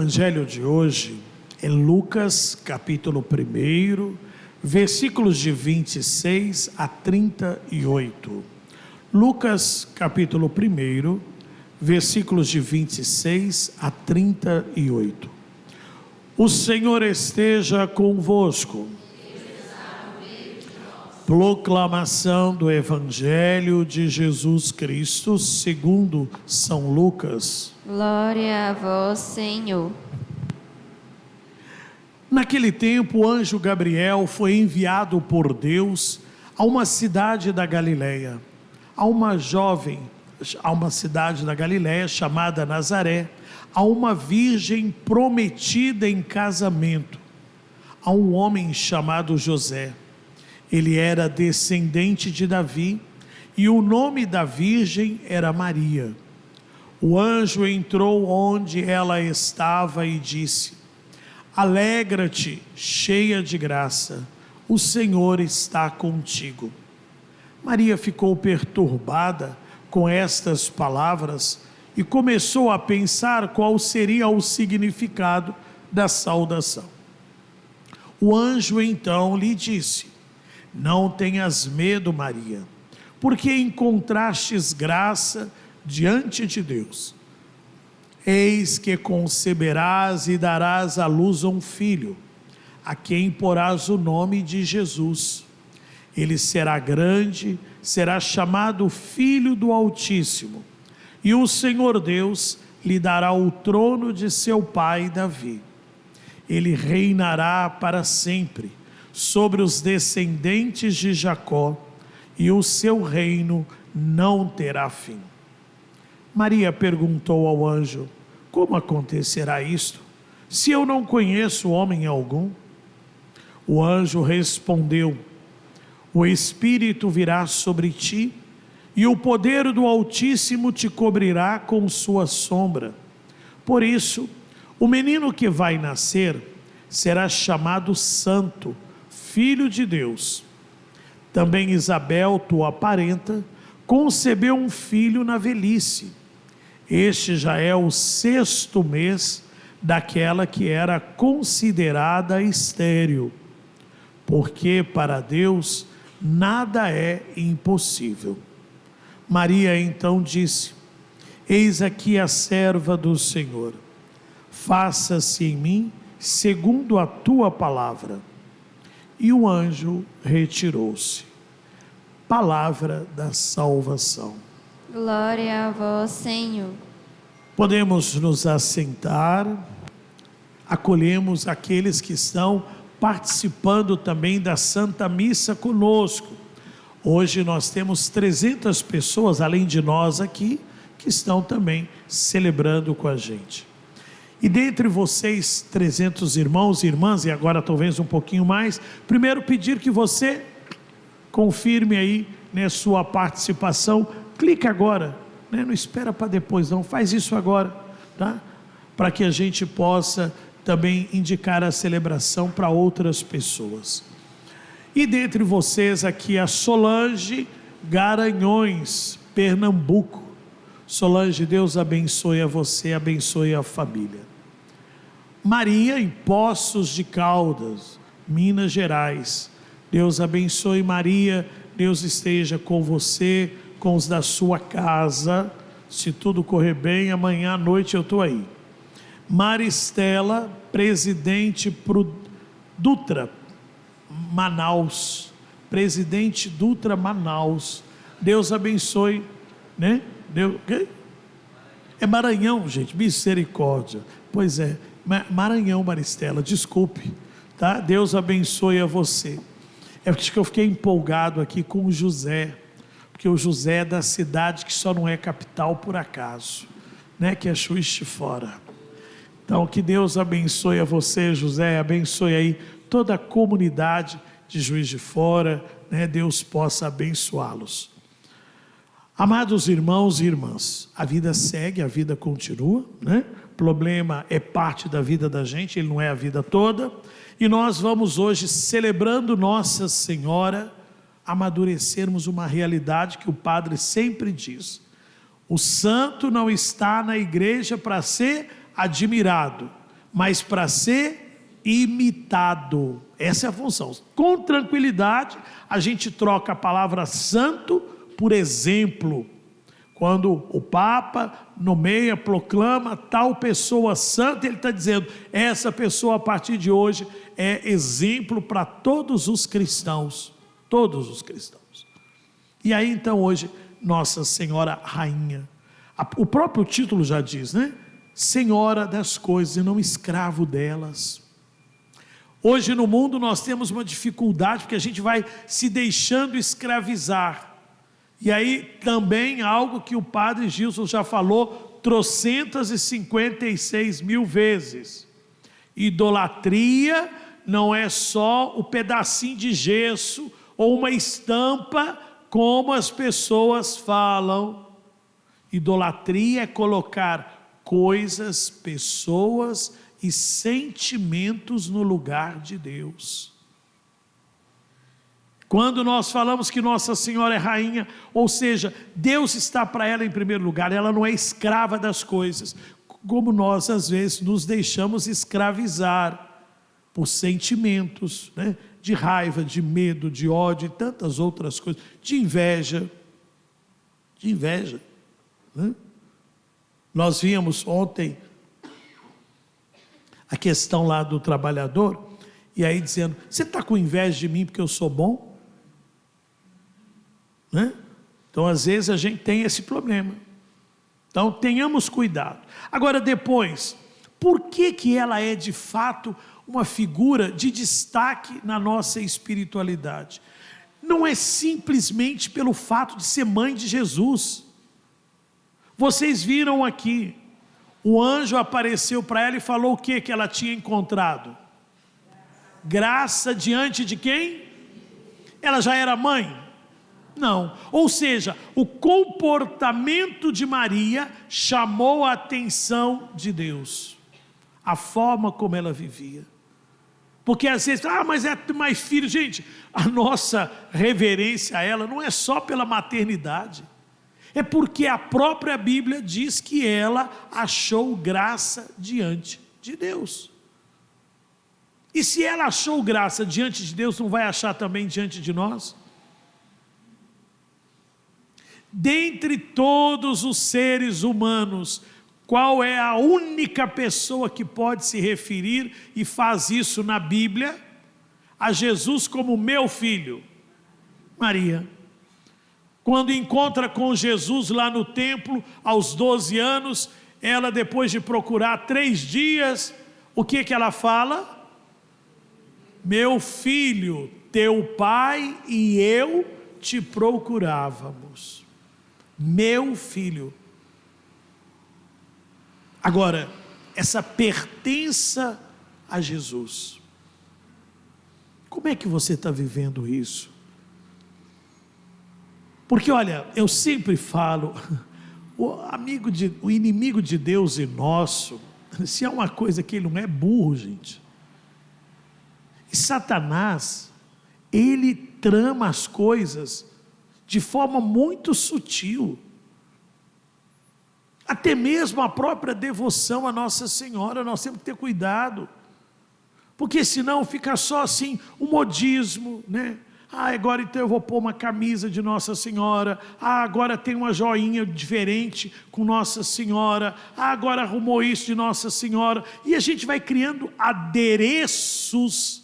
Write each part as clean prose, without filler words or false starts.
O evangelho de hoje é Lucas capítulo 1, versículos de 26 a 38. Lucas capítulo 1, versículos de 26 a 38. O Senhor esteja convosco. Proclamação do Evangelho de Jesus Cristo segundo São Lucas. Glória a vós, Senhor. Naquele tempo, o anjo Gabriel foi enviado por Deus a uma cidade da Galileia, a uma cidade da Galileia chamada Nazaré, a uma virgem prometida em casamento, a um homem chamado José. Ele era descendente de Davi e o nome da virgem era Maria. O anjo entrou onde ela estava e disse: Alegra-te, cheia de graça, o Senhor está contigo. Maria ficou perturbada com estas palavras e começou a pensar qual seria o significado da saudação. O anjo então lhe disse: Não tenhas medo, Maria, porque encontrastes graça diante de Deus. Eis que conceberás e darás à luz a um filho, a quem porás o nome de Jesus. Ele será grande, será chamado Filho do Altíssimo, e o Senhor Deus lhe dará o trono de seu pai Davi. Ele reinará para sempre sobre os descendentes de Jacó, e o seu reino não terá fim. Maria perguntou ao anjo: Como acontecerá isto, se eu não conheço homem algum? O anjo respondeu: O Espírito virá sobre ti, e o poder do Altíssimo te cobrirá com sua sombra. Por isso, o menino que vai nascer será chamado Santo, Filho de Deus. Também Isabel, tua parenta, concebeu um filho na velhice. Este já é o 6º mês daquela que era considerada estéril, porque para Deus nada é impossível. Maria então disse: Eis aqui a serva do Senhor, faça-se em mim segundo a tua palavra. E o anjo retirou-se. Palavra da salvação. Glória a vós, Senhor. Podemos nos assentar. Acolhemos aqueles que estão participando também da Santa Missa conosco. Hoje nós temos 300 pessoas, além de nós aqui, que estão também celebrando com a gente. E dentre vocês, 300 irmãos e irmãs, e agora talvez um pouquinho mais, primeiro pedir que você confirme aí, né, sua participação. Clica agora, né, não espera para depois não, faz isso agora, tá? Para que a gente possa também indicar a celebração para outras pessoas. E dentre vocês aqui a Solange Garanhões, Pernambuco. Solange, Deus abençoe a você, abençoe a família. Maria, em Poços de Caldas, Minas Gerais. Deus abençoe Maria, Deus esteja com você, com os da sua casa. Se tudo correr bem, amanhã à noite eu estou aí. Maristela, Presidente Dutra, Manaus. Presidente Dutra, Manaus. Deus abençoe, né? É Maranhão, gente, misericórdia. Pois é, Maranhão, Maristela, desculpe, tá? Deus abençoe a você. É porque eu fiquei empolgado aqui com o José, porque o José é da cidade que só não é capital por acaso, né? Que é Juiz de Fora. Então que Deus abençoe a você, José, abençoe aí toda a comunidade de Juiz de Fora, né? Deus possa abençoá-los. Amados irmãos e irmãs, a vida segue, a vida continua, né? O problema é parte da vida da gente, ele não é a vida toda. E nós vamos hoje, celebrando Nossa Senhora, amadurecermos uma realidade que o padre sempre diz: o santo não está na igreja para ser admirado, mas para ser imitado. Essa é a função. Com tranquilidade, a gente troca a palavra santo por exemplo. Quando o Papa nomeia, proclama tal pessoa santa, ele está dizendo, essa pessoa a partir de hoje é exemplo para todos os cristãos. Todos os cristãos. E aí então hoje, Nossa Senhora Rainha. O próprio título já diz, né? Senhora das coisas e não escravo delas. Hoje no mundo nós temos uma dificuldade, porque a gente vai se deixando escravizar. E aí também algo que o padre Gilson já falou 356.000 vezes. Idolatria não é só o pedacinho de gesso ou uma estampa, como as pessoas falam. Idolatria é colocar coisas, pessoas e sentimentos no lugar de Deus. Quando nós falamos que Nossa Senhora é rainha, ou seja, Deus está para ela em primeiro lugar, ela não é escrava das coisas, como nós às vezes nos deixamos escravizar por sentimentos, né? De raiva, de medo, de ódio e tantas outras coisas, de inveja, né? Nós vimos ontem a questão lá do trabalhador, e aí dizendo, você está com inveja de mim porque eu sou bom? Né? Então às vezes a gente tem esse problema, então tenhamos cuidado. Agora depois, por que ela é de fato uma figura de destaque na nossa espiritualidade? Não é simplesmente pelo fato de ser mãe de Jesus. Vocês viram aqui, o anjo apareceu para ela e falou o que ela tinha encontrado? Graça diante de quem? Ela já era mãe? Não, ou seja, o comportamento de Maria chamou a atenção de Deus, a forma como ela vivia. Porque às vezes, mas é mais filho. Gente, a nossa reverência a ela não é só pela maternidade, é porque a própria Bíblia diz que ela achou graça diante de Deus. E se ela achou graça diante de Deus, não vai achar também diante de nós? Dentre todos os seres humanos, qual é a única pessoa que pode se referir e faz isso na Bíblia a Jesus como meu filho? Maria. Quando encontra com Jesus lá no templo, aos 12 anos, ela depois de procurar 3 dias, o que ela fala? Meu filho, teu pai e eu te procurávamos. Meu filho. Agora, essa pertença a Jesus, como é que você está vivendo isso? Porque olha, eu sempre falo, o inimigo de Deus e nosso, se há uma coisa que ele não é burro, gente. E Satanás, ele trama as coisas de forma muito sutil. Até mesmo a própria devoção a Nossa Senhora, nós temos que ter cuidado. Porque senão fica só assim, um modismo, né? Agora então eu vou pôr uma camisa de Nossa Senhora. Agora tem uma joinha diferente com Nossa Senhora. Agora arrumou isso de Nossa Senhora. E a gente vai criando adereços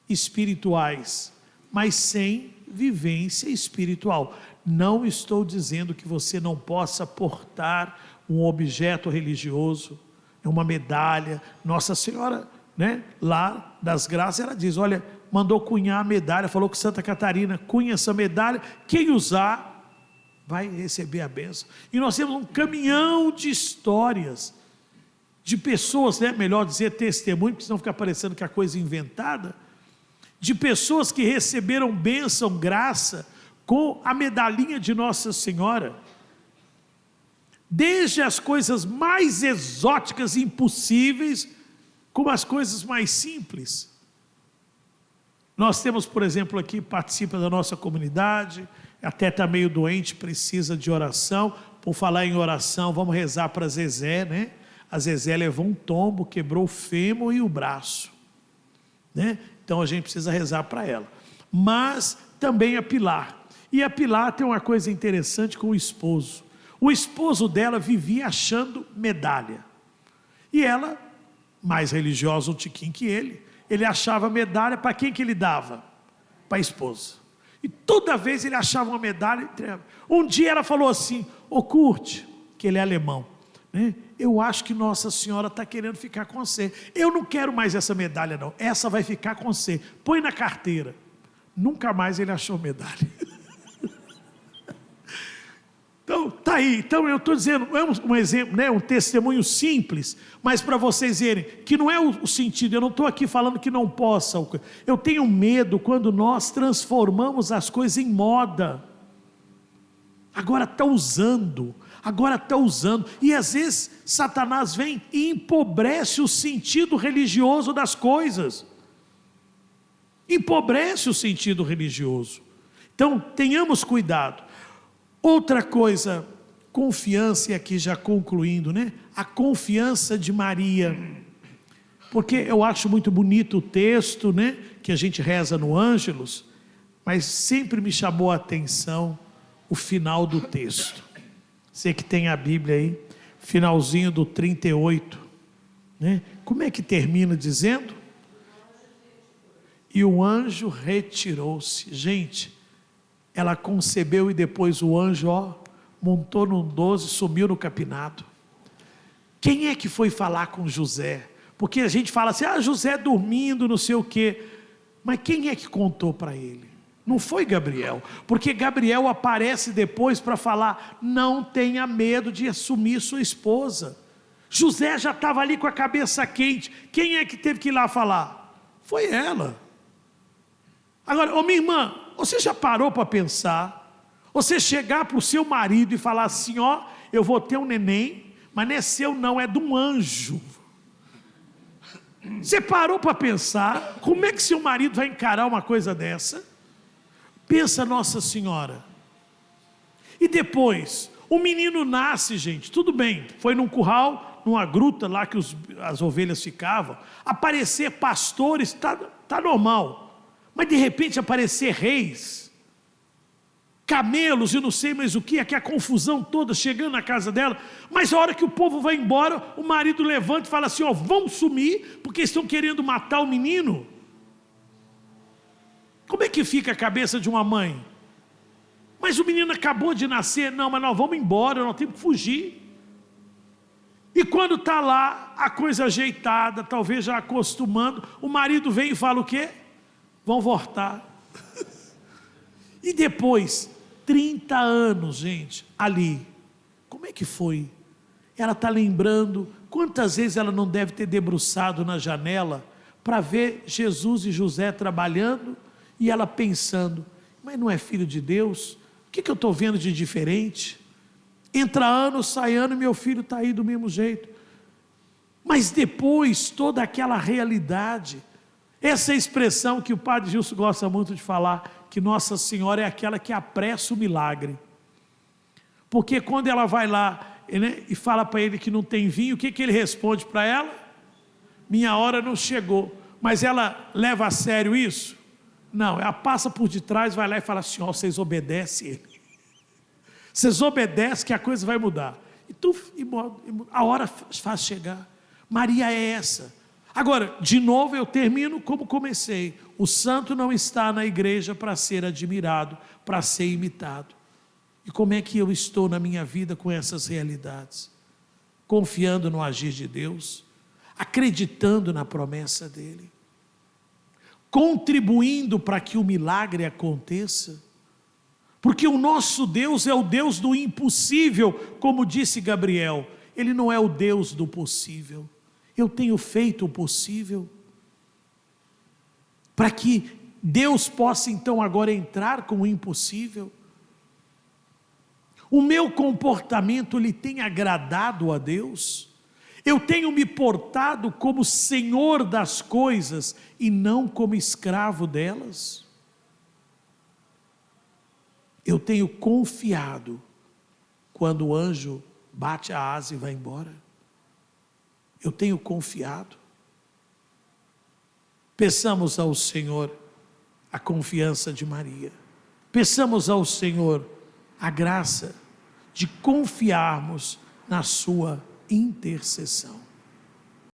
espirituais, mas sem vivência espiritual. Não estou dizendo que você não possa portar um objeto religioso, uma medalha. Nossa Senhora, né, lá das Graças, ela diz, olha, mandou cunhar a medalha, falou que Santa Catarina cunha essa medalha, quem usar vai receber a bênção. E nós temos um caminhão de histórias, de pessoas, né, melhor dizer testemunho, porque senão fica parecendo que é coisa inventada, de pessoas que receberam bênção, graça, com a medalhinha de Nossa Senhora, desde as coisas mais exóticas e impossíveis, como as coisas mais simples. Nós temos, por exemplo, aqui, participa da nossa comunidade, até está meio doente, precisa de oração. Por falar em oração, vamos rezar para Zezé, né? A Zezé levou um tombo, quebrou o fêmur e o braço, né? Então a gente precisa rezar para ela. Mas também a Pilar. E a Pilar tem uma coisa interessante com o esposo. O esposo dela vivia achando medalha. E ela, mais religiosa um tiquinho que ele achava medalha. Para quem que ele dava? Para a esposa. E toda vez ele achava uma medalha. Um dia ela falou assim: ô Kurt, que ele é alemão, né? Eu acho que Nossa Senhora está querendo ficar com você. Eu não quero mais essa medalha não, essa vai ficar com você, põe na carteira. Nunca mais ele achou medalha. Então, tá aí. Então eu estou dizendo, é um exemplo, né, um testemunho simples, mas para vocês verem que não é o sentido. Eu não estou aqui falando que não possa. Eu tenho medo quando nós transformamos as coisas em moda. Agora está usando, e às vezes Satanás vem e empobrece o sentido religioso das coisas. Empobrece o sentido religioso. Então tenhamos cuidado. Outra coisa, confiança, e aqui já concluindo, né? A confiança de Maria, porque eu acho muito bonito o texto, né? Que a gente reza no Ângelus, mas sempre me chamou a atenção o final do texto. Você que tem a Bíblia aí, finalzinho do 38, né? Como é que termina dizendo? E o anjo retirou-se. Gente, ela concebeu e depois o anjo, montou num 12, sumiu no capinado. Quem é que foi falar com José? Porque a gente fala assim, José dormindo, não sei o quê. Mas quem é que contou para ele? Não foi Gabriel, porque Gabriel aparece depois para falar, não tenha medo de assumir sua esposa. José já estava ali com a cabeça quente. Quem é que teve que ir lá falar? Foi ela. Agora, minha irmã, você já parou para pensar? Você chegar para o seu marido e falar assim, eu vou ter um neném, mas não é seu não, é de um anjo. Você parou para pensar, como é que seu marido vai encarar uma coisa dessa? Pensa Nossa Senhora. E depois, o menino nasce, gente, tudo bem, foi num curral, numa gruta lá que as ovelhas ficavam, aparecer pastores, tá normal. Mas de repente aparecer reis, camelos e não sei mais o que, aqui a confusão toda chegando na casa dela. Mas a hora que o povo vai embora, o marido levanta e fala assim, vamos sumir, porque estão querendo matar o menino. Como é que fica a cabeça de uma mãe? Mas o menino acabou de nascer, não, mas nós vamos embora, nós temos que fugir. E quando está lá, a coisa ajeitada, talvez já acostumando, o marido vem e fala o quê? Vão voltar. E depois, 30 anos, gente, ali, como é que foi? Ela está lembrando, quantas vezes ela não deve ter debruçado na janela, para ver Jesus e José trabalhando, e ela pensando, mas não é filho de Deus? O que eu estou vendo de diferente? Entra ano, sai ano, meu filho está aí do mesmo jeito. Mas depois, toda aquela realidade, essa expressão que o padre Gilson gosta muito de falar, que Nossa Senhora é aquela que apressa o milagre. Porque quando ela vai lá, né, e fala para ele que não tem vinho, o que ele responde para ela? Minha hora não chegou. Mas ela leva a sério isso? Não, ela passa por detrás, vai lá e fala assim, vocês obedecem ele. Vocês obedecem que a coisa vai mudar. E a hora faz chegar. Maria é essa. Agora, de novo eu termino como comecei. O santo não está na igreja para ser admirado, para ser imitado. E como é que eu estou na minha vida com essas realidades? Confiando no agir de Deus, acreditando na promessa dEle, contribuindo para que o milagre aconteça, porque o nosso Deus é o Deus do impossível, como disse Gabriel, Ele não é o Deus do possível. Eu tenho feito o possível, para que Deus possa então agora entrar com o impossível. O meu comportamento lhe tem agradado a Deus? Eu tenho me portado como senhor das coisas e não como escravo delas? Eu tenho confiado quando o anjo bate a asa e vai embora? Eu tenho confiado? Peçamos ao Senhor a confiança de Maria. Peçamos ao Senhor a graça de confiarmos na sua intercessão.